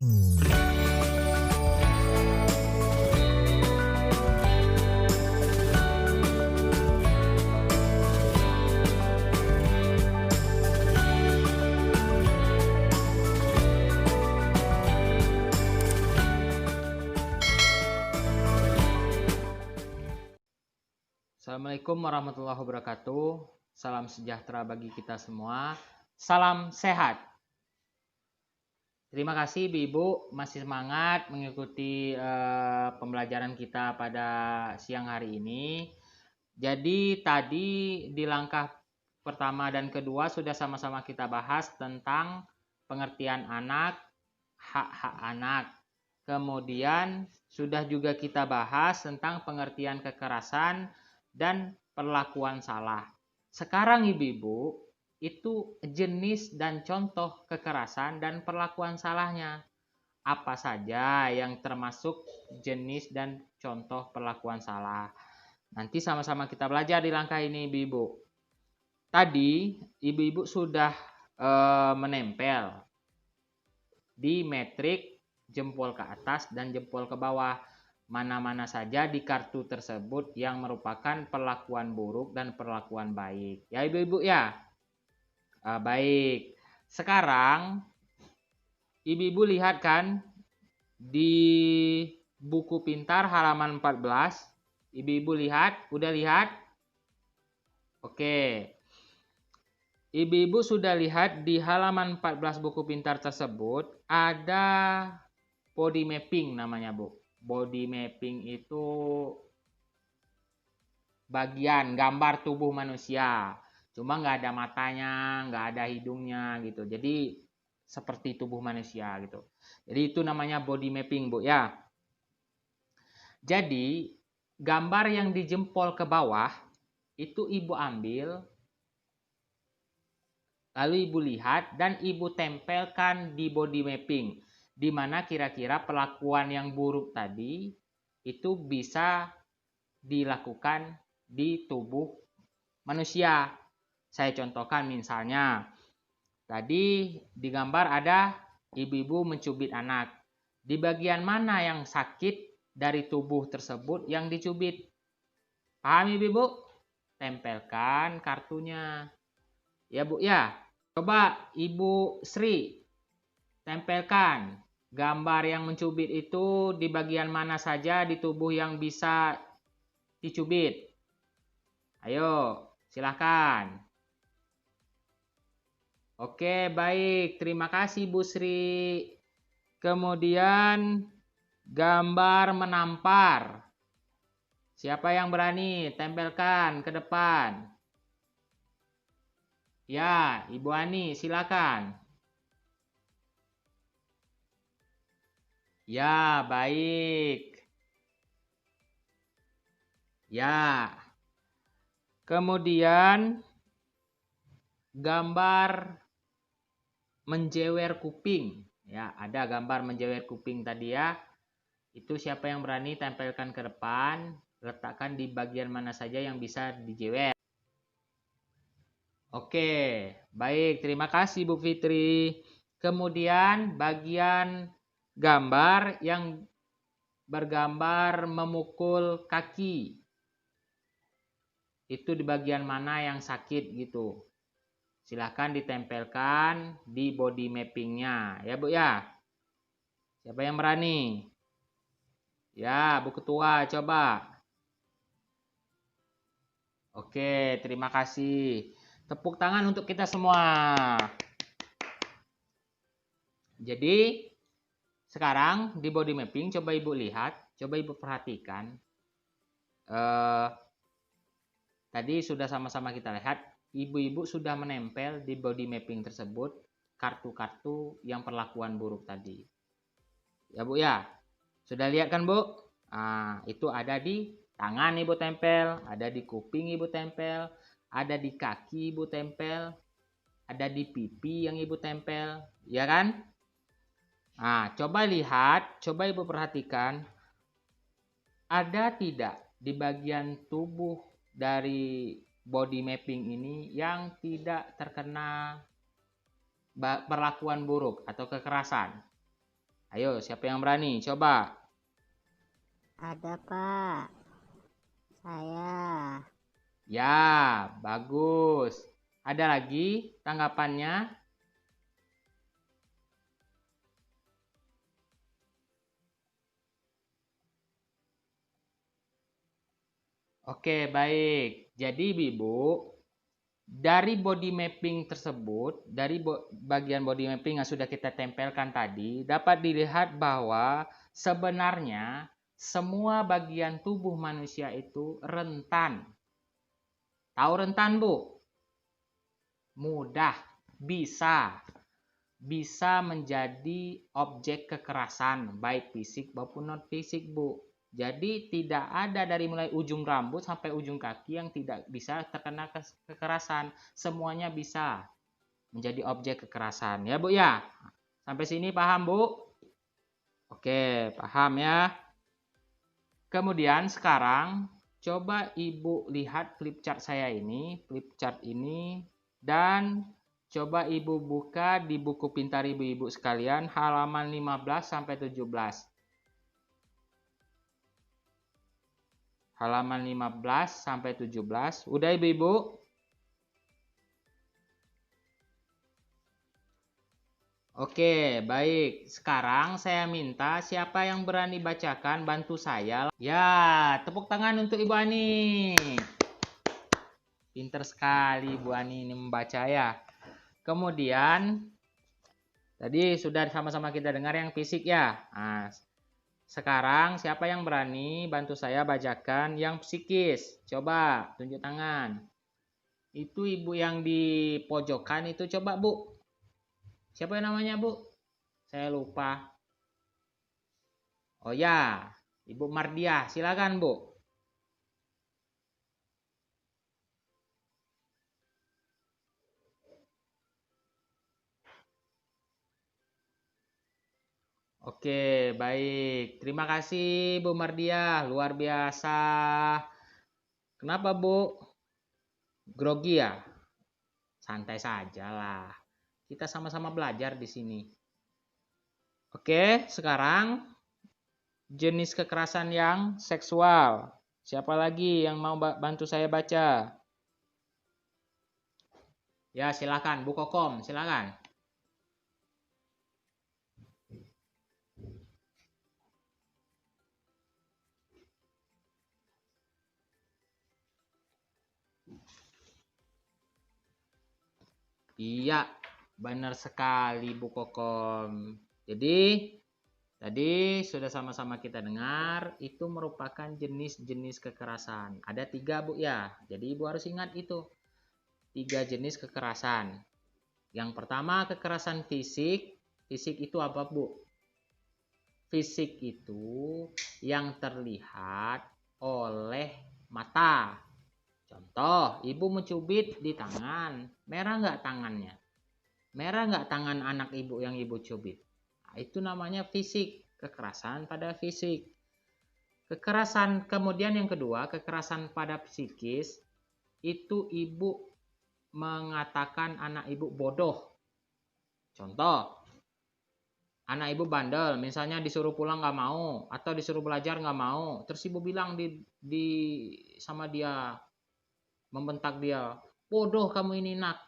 Assalamualaikum warahmatullahi wabarakatuh. Salam sejahtera bagi kita semua. Salam sehat. Terima kasih Ibu masih semangat mengikuti pembelajaran kita pada siang hari ini. Jadi tadi di langkah pertama dan kedua sudah sama-sama kita bahas tentang pengertian anak, hak-hak anak. Kemudian sudah juga kita bahas tentang pengertian kekerasan dan perlakuan salah. Sekarang ibu-ibu, itu jenis dan contoh kekerasan dan perlakuan salahnya. Apa saja yang termasuk jenis dan contoh perlakuan salah? Nanti sama-sama kita belajar di langkah ini ibu-ibu. Tadi ibu-ibu sudah menempel di metrik jempol ke atas dan jempol ke bawah. Mana-mana saja di kartu tersebut yang merupakan perlakuan buruk dan perlakuan baik. Ya ibu-ibu ya? Baik. Sekarang ibu-ibu lihat kan di buku pintar halaman 14. Ibu-ibu lihat? Udah lihat? Oke. Ibu-ibu sudah lihat di halaman 14 buku pintar tersebut ada body mapping namanya Bu. Body mapping itu bagian gambar tubuh manusia. Cuma nggak ada matanya, nggak ada hidungnya gitu. Jadi seperti tubuh manusia gitu. Jadi itu namanya body mapping Bu ya. Jadi gambar yang di jempol ke bawah itu ibu ambil, lalu ibu lihat dan ibu tempelkan di body mapping. Di mana kira-kira perlakuan yang buruk tadi itu bisa dilakukan di tubuh manusia. Saya contohkan misalnya, tadi di gambar ada ibu-ibu mencubit anak. Di bagian mana yang sakit dari tubuh tersebut yang dicubit? Paham ibu-ibu? Tempelkan kartunya. Ya Bu ya. Coba Ibu Sri tempelkan gambar yang mencubit itu di bagian mana saja di tubuh yang bisa dicubit. Ayo, silahkan. Oke, baik. Terima kasih Bu Sri. Kemudian gambar menampar. Siapa yang berani? Tempelkan ke depan. Ya, Ibu Ani, silakan. Ya, baik. Ya. Kemudian gambar menjewer kuping. Ya, ada gambar menjewer kuping tadi ya. Itu siapa yang berani tempelkan ke depan, letakkan di bagian mana saja yang bisa dijewer. Oke, baik. Terima kasih Bu Fitri. Kemudian bagian gambar yang bergambar memukul kaki. Itu di bagian mana yang sakit gitu. Silahkan ditempelkan di body mappingnya. Ya Bu ya. Siapa yang berani? Ya, Bu Ketua coba. Oke, terima kasih. Tepuk tangan untuk kita semua. Jadi sekarang di body mapping coba Ibu lihat, coba Ibu perhatikan. Tadi sudah sama-sama kita lihat, ibu-ibu sudah menempel di body mapping tersebut kartu-kartu yang perlakuan buruk tadi. Ya Bu ya, sudah lihat kan Bu? Nah, itu ada di tangan Ibu tempel, ada di kuping Ibu tempel, ada di kaki Ibu tempel, ada di pipi yang Ibu tempel, ya kan? Nah, coba lihat, coba Ibu perhatikan, ada tidak di bagian tubuh dari body mapping ini yang tidak terkena perlakuan buruk atau kekerasan? Ayo, siapa yang berani? Coba. Ada, Pak. Saya. Ya, bagus. Ada lagi tanggapannya? Oke, baik. Jadi, Ibu, dari body mapping tersebut, dari bagian body mapping yang sudah kita tempelkan tadi, dapat dilihat bahwa sebenarnya semua bagian tubuh manusia itu rentan. Tahu rentan, Bu? Mudah, bisa menjadi objek kekerasan, baik fisik maupun non fisik, Bu. Jadi tidak ada dari mulai ujung rambut sampai ujung kaki yang tidak bisa terkena kekerasan. Semuanya bisa menjadi objek kekerasan. Ya, Bu ya. Sampai sini paham, Bu? Oke, paham ya. Kemudian sekarang coba Ibu lihat flip chart saya ini, dan coba Ibu buka di buku pintar Ibu-ibu sekalian halaman 15 sampai 17. Halaman 15 sampai 17. Udah Ibu-ibu? Oke, baik. Sekarang saya minta siapa yang berani bacakan bantu saya. Ya, tepuk tangan untuk Ibu Ani. Pinter sekali Bu Ani ini membaca ya. Kemudian tadi sudah sama-sama kita dengar yang fisik ya. Nah, sekarang siapa yang berani bantu saya bacakan yang psikis? Coba tunjuk tangan. Itu Ibu yang di pojokan itu coba Bu. Siapa yang namanya Bu? Saya lupa. Oh ya, Ibu Mardiah, silakan Bu. Oke, baik. Terima kasih Bu Mardiah, luar biasa. Kenapa Bu? Grogi ya? Santai saja lah. Kita sama-sama belajar di sini. Oke, sekarang jenis kekerasan yang seksual. Siapa lagi yang mau bantu saya baca? Ya, silakan Bu Kokom, silakan. Iya, benar sekali Bu Kokom. Jadi, tadi sudah sama-sama kita dengar, itu merupakan jenis-jenis kekerasan. Ada 3 Bu ya, jadi Ibu harus ingat itu. 3 jenis kekerasan. Yang pertama kekerasan fisik. Fisik itu apa Bu? Fisik itu yang terlihat oleh mata. Contoh, Ibu mencubit di tangan. Merah nggak tangannya? Merah nggak tangan anak Ibu yang Ibu cubit? Nah, itu namanya fisik, kekerasan pada fisik. Kekerasan kemudian yang kedua, kekerasan pada psikis, itu Ibu mengatakan anak Ibu bodoh. Contoh, anak Ibu bandel, misalnya disuruh pulang nggak mau, atau disuruh belajar nggak mau, terus Ibu bilang di sama dia, membentak dia, bodoh kamu ini nak.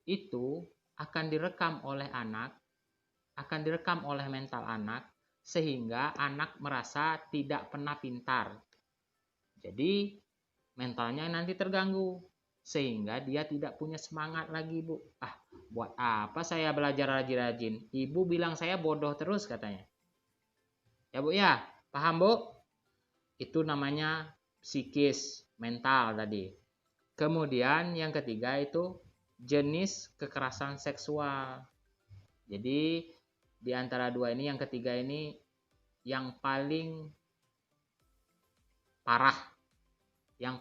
Itu akan direkam oleh anak, akan direkam oleh mental anak, sehingga anak merasa tidak pernah pintar. Jadi mentalnya nanti terganggu, sehingga dia tidak punya semangat lagi Bu. Buat apa saya belajar rajin-rajin? Ibu bilang saya bodoh terus katanya. Ya Bu ya, paham Bu? Itu namanya psikis, mental tadi. Kemudian yang ketiga itu jenis kekerasan seksual. Jadi di antara dua ini yang ketiga ini yang paling parah. Yang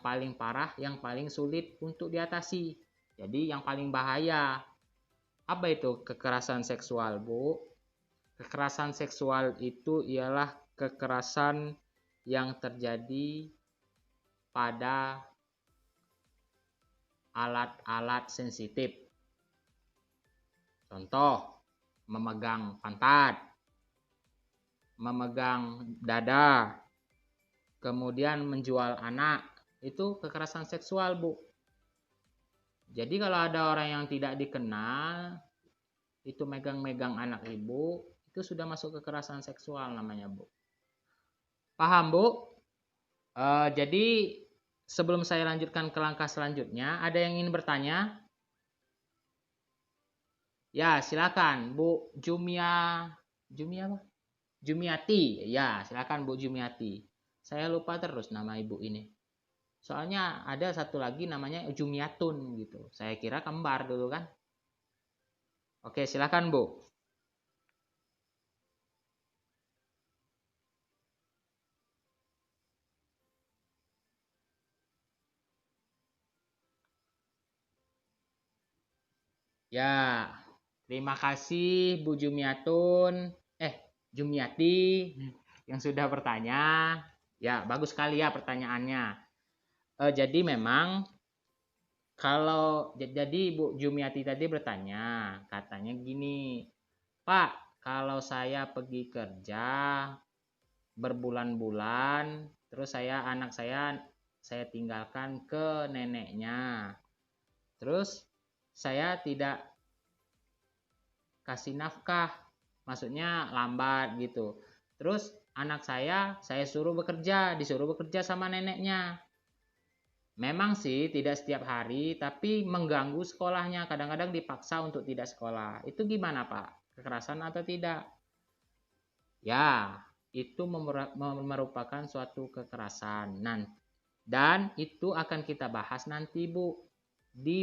paling sulit untuk diatasi. Jadi yang paling bahaya. Apa itu kekerasan seksual, Bu? Kekerasan seksual itu ialah kekerasan yang terjadi pada alat-alat sensitif. Contoh, memegang pantat, memegang dada, kemudian menjual anak, itu kekerasan seksual, Bu. Jadi kalau ada orang yang tidak dikenal, itu megang-megang anak ibu, itu sudah masuk kekerasan seksual namanya, Bu. Paham, Bu? Jadi sebelum saya lanjutkan ke langkah selanjutnya, ada yang ingin bertanya? Ya, silakan, Bu Jumia apa? Jumiati. Ya, silakan Bu Jumiati. Saya lupa terus nama ibu ini. Soalnya ada satu lagi namanya Jumiatun gitu. Saya kira kembar dulu kan. Oke, silakan Bu. Ya, terima kasih Bu Jumiatun. Jumiati yang sudah bertanya. Ya, bagus sekali ya pertanyaannya. Jadi memang kalau jadi Bu Jumiati tadi bertanya, katanya gini, Pak, kalau saya pergi kerja berbulan-bulan, terus anak saya tinggalkan ke neneknya. Terus saya tidak kasih nafkah, maksudnya lambat gitu. Terus anak saya disuruh bekerja sama neneknya. Memang sih tidak setiap hari, tapi mengganggu sekolahnya. Kadang-kadang dipaksa untuk tidak sekolah. Itu gimana Pak? Kekerasan atau tidak? Ya, itu merupakan suatu kekerasan. Dan itu akan kita bahas nanti Bu di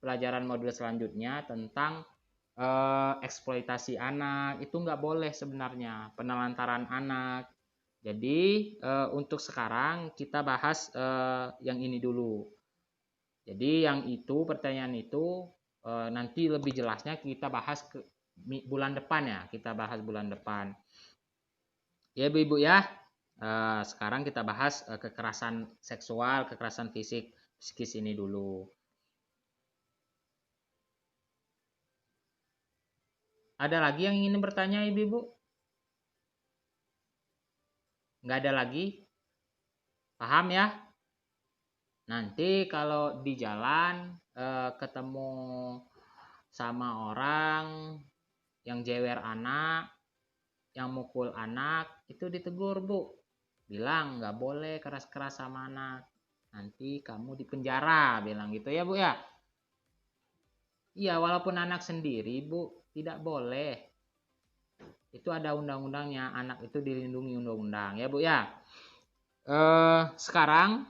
pelajaran modul selanjutnya tentang eksploitasi anak. Itu nggak boleh sebenarnya, penelantaran anak. Jadi untuk sekarang kita bahas yang ini dulu. Jadi yang itu pertanyaan itu nanti lebih jelasnya kita bahas bulan depan ya. Kita bahas bulan depan. Ya Ibu ya. Sekarang kita bahas kekerasan seksual, kekerasan psikis ini dulu. Ada lagi yang ingin bertanya Ibu? Nggak ada lagi? Paham ya? Nanti kalau di jalan ketemu sama orang yang jewer anak, yang mukul anak, itu ditegur Bu. Bilang nggak boleh keras-keras sama anak. Nanti kamu dipenjara, bilang gitu ya Bu ya. Iya, walaupun anak sendiri Bu, tidak boleh. Itu ada undang-undangnya, anak itu dilindungi undang-undang ya Bu ya. Sekarang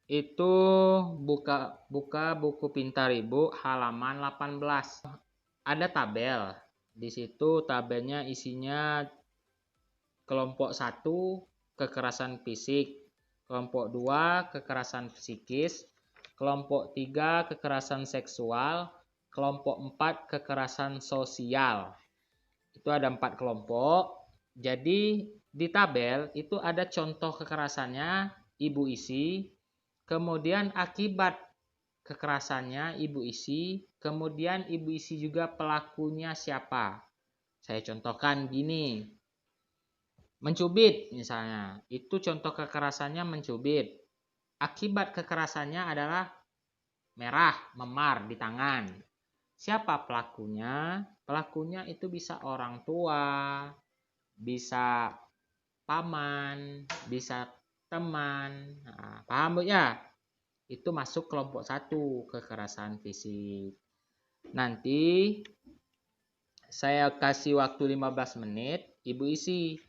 itu buka buku pintar Ibu halaman 18. Ada tabel. Di situ tabelnya isinya kelompok 1 kekerasan fisik, kelompok 2 kekerasan psikis, kelompok 3 kekerasan seksual, kelompok 4 kekerasan sosial. Itu ada 4 kelompok. Jadi di tabel itu ada contoh kekerasannya Ibu isi, kemudian akibat kekerasannya Ibu isi, kemudian Ibu isi juga pelakunya siapa. Saya contohkan gini. Mencubit misalnya, itu contoh kekerasannya mencubit. Akibat kekerasannya adalah merah, memar di tangan. Siapa pelakunya? Pelakunya itu bisa orang tua, bisa paman, bisa teman. Nah, paham Bu ya? Itu masuk kelompok 1 kekerasan fisik. Nanti saya kasih waktu 15 menit, Ibu isi.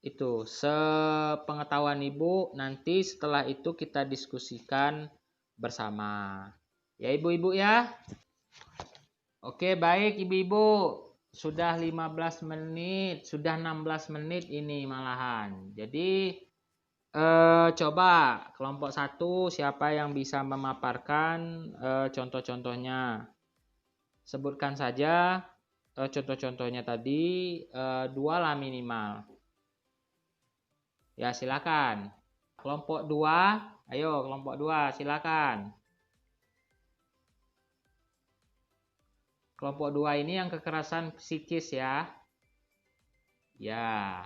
Itu sepengetahuan Ibu, nanti setelah itu kita diskusikan bersama. Ya Ibu-ibu ya. Oke, baik Ibu-ibu. Sudah 15 menit, sudah 16 menit ini malahan. Jadi coba kelompok 1 siapa yang bisa memaparkan contoh-contohnya. Sebutkan saja contoh-contohnya tadi 2 lah minimal. Ya, silakan. Kelompok 2, ayo kelompok 2 silakan. Kelompok 2 ini yang kekerasan psikis ya. Ya,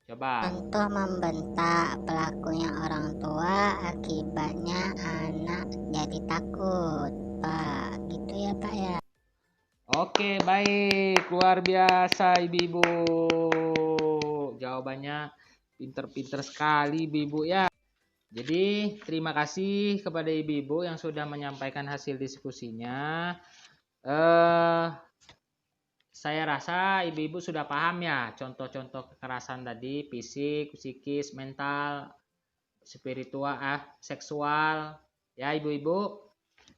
coba. Contoh membentak, pelakunya orang tua, akibatnya anak jadi takut, Pak. Gitu ya, Pak ya. Oke, baik. Luar biasa, Ibu-ibu. Jawabannya pinter-pinter sekali, Ibu-ibu ya. Jadi, terima kasih kepada Ibu-ibu yang sudah menyampaikan hasil diskusinya. Saya rasa Ibu-ibu sudah paham ya contoh-contoh kekerasan tadi, fisik, psikis, mental, spiritual, seksual. Ya, Ibu-ibu.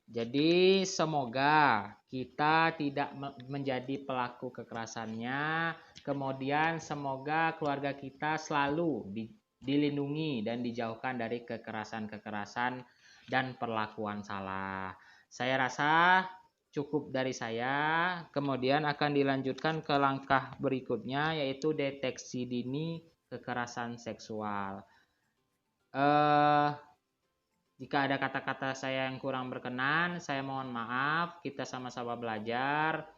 Jadi semoga kita tidak menjadi pelaku kekerasannya. Kemudian semoga keluarga kita selalu dilindungi dan dijauhkan dari kekerasan-kekerasan dan perlakuan salah. Saya rasa cukup dari saya. Kemudian akan dilanjutkan ke langkah berikutnya, yaitu deteksi dini kekerasan seksual. Jika ada kata-kata saya yang kurang berkenan, saya mohon maaf. Kita sama-sama belajar.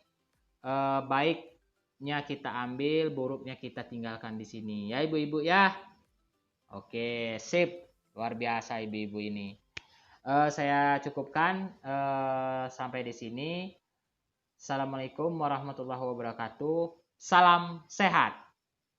Baiknya kita ambil, buruknya kita tinggalkan di sini. Ya, Ibu-ibu ya. Oke, sip. Luar biasa Ibu-ibu ini. Saya cukupkan sampai di sini. Assalamualaikum warahmatullahi wabarakatuh. Salam sehat.